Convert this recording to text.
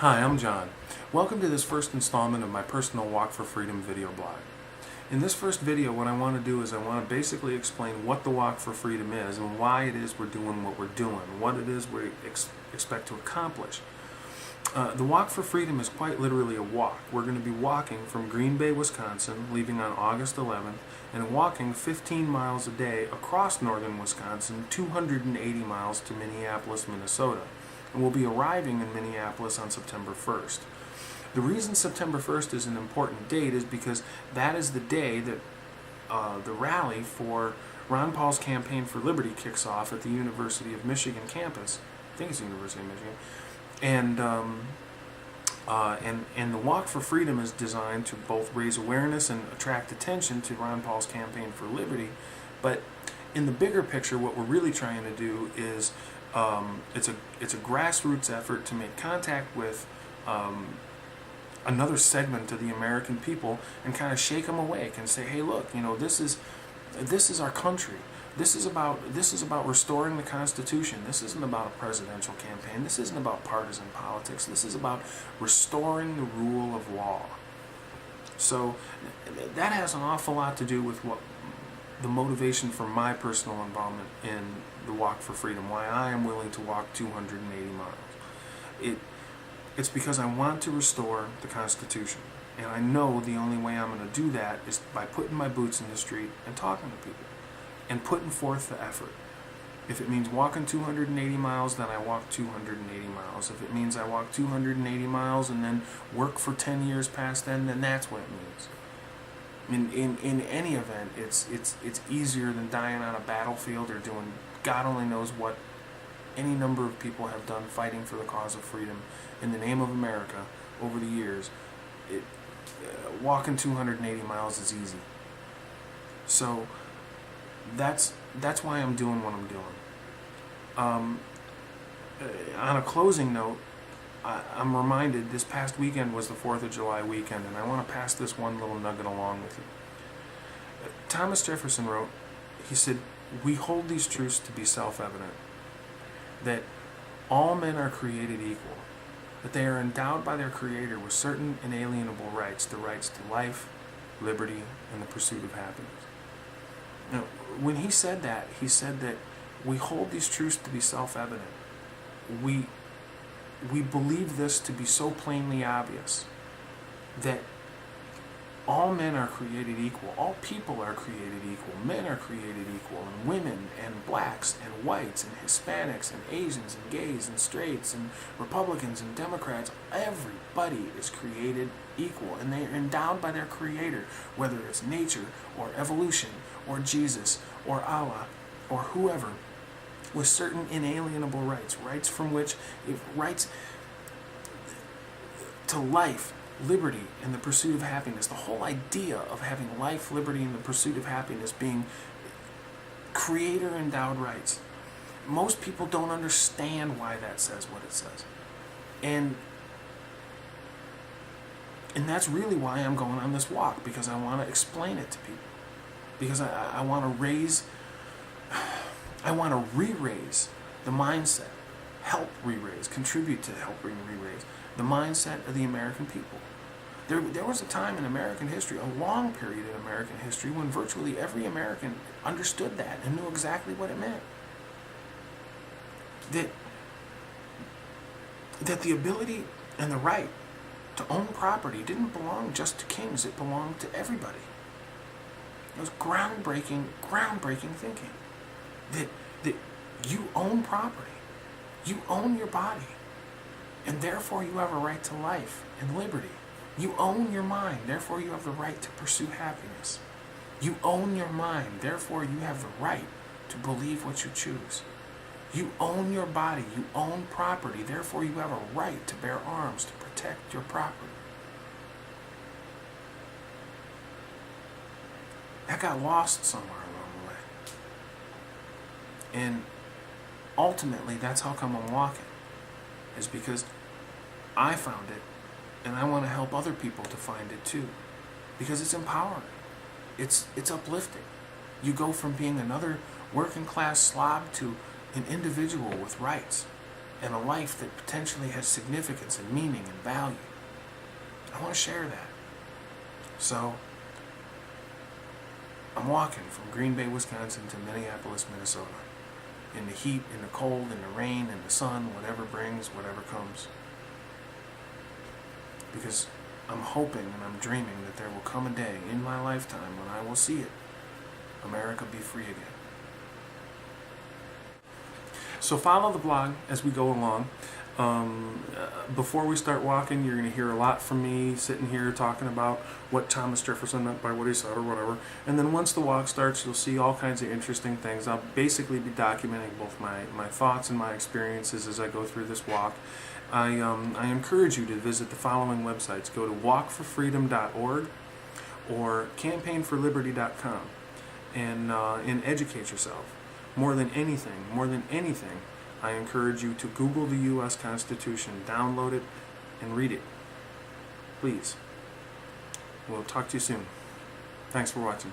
Hi, I'm John. Welcome to this first installment of my personal Walk for Freedom video blog. In this first video, what I want to do is I want to basically explain what the Walk for Freedom is and why it is we're doing what we're doing, what it is we expect to accomplish. The Walk for Freedom is quite literally a walk. We're going to be walking from Green Bay, Wisconsin, leaving on August 11th, and walking 15 miles a day across northern Wisconsin, 280 miles to Minneapolis, Minnesota. And we'll be arriving in Minneapolis on September 1st. The reason September 1st is an important date is because that is the day that the rally for Ron Paul's Campaign for Liberty kicks off at the University of Michigan campus. I think it's the University of Michigan. And the Walk for Freedom is designed to both raise awareness and attract attention to Ron Paul's Campaign for Liberty. But in the bigger picture, what we're really trying to do is it's a grassroots effort to make contact with another segment of the American people and kind of shake them awake and say, hey, look, you know, this is our country. This is about restoring the Constitution. This isn't about a presidential campaign. This isn't about partisan politics. This is about restoring the rule of law. So that has an awful lot to do with what the motivation for my personal involvement in the Walk for Freedom, why I am willing to walk 280 miles. It's because I want to restore the Constitution. And I know the only way I'm going to do that is by putting my boots in the street and talking to people and putting forth the effort. If it means walking 280 miles, then I walk 280 miles. If it means I walk 280 miles and then work for 10 years past then that's what it means. In any event, it's easier than dying on a battlefield or doing God only knows what any number of people have done fighting for the cause of freedom in the name of America over the years. Walking 280 miles is easy. So that's why I'm doing what I'm doing. On a closing note, I'm reminded this past weekend was the 4th of July weekend, and I want to pass this one little nugget along with you. Thomas Jefferson wrote, he said, "We hold these truths to be self-evident, that all men are created equal, that they are endowed by their Creator with certain inalienable rights, the rights to life, liberty, and the pursuit of happiness." Now, when he said that we hold these truths to be self-evident. We believe this to be so plainly obvious that all men are created equal, all people are created equal, men are created equal, and women and blacks and whites and Hispanics and Asians and gays and straights and Republicans and Democrats, everybody is created equal, and they are endowed by their Creator, whether it's nature or evolution or Jesus or Allah or whoever, with certain inalienable rights rights to life, liberty, and the pursuit of happiness. The whole idea of having life, liberty, and the pursuit of happiness being Creator-endowed rights. Most people don't understand why that says what it says. And that's really why I'm going on this walk, because I want to explain it to people. Because I want to re-raise the mindset, contribute to helping re-raise the mindset of the American people. There was a time in American history, a long period in American history, when virtually every American understood that and knew exactly what it meant. That the ability and the right to own property didn't belong just to kings, it belonged to everybody. It was groundbreaking thinking. That you own property, you own your body, and therefore you have a right to life and liberty. You own your mind, therefore you have the right to pursue happiness. You own your mind, therefore you have the right to believe what you choose. You own your body, you own property, therefore you have a right to bear arms to protect your property. That got lost somewhere along the way. And ultimately, that's how come I'm walking, is because I found it, and I want to help other people to find it too, because it's empowering. It's uplifting. You go from being another working class slob to an individual with rights. and a life that potentially has significance and meaning and value. I want to share that. So, I'm walking from Green Bay, Wisconsin to Minneapolis, Minnesota. In the heat, in the cold, in the rain, in the sun, whatever brings, whatever comes. Because I'm hoping and I'm dreaming that there will come a day in my lifetime when I will see it. America be free again. So follow the blog as we go along. Before we start walking, you're going to hear a lot from me sitting here talking about what Thomas Jefferson meant by what he said or whatever. And then once the walk starts, you'll see all kinds of interesting things. I'll basically be documenting both my thoughts and my experiences as I go through this walk. I encourage you to visit the following websites. Go to walkforfreedom.org or campaignforliberty.com and educate yourself. More than anything, I encourage you to Google the U.S. Constitution, download it, and read it. Please. We'll talk to you soon. Thanks for watching.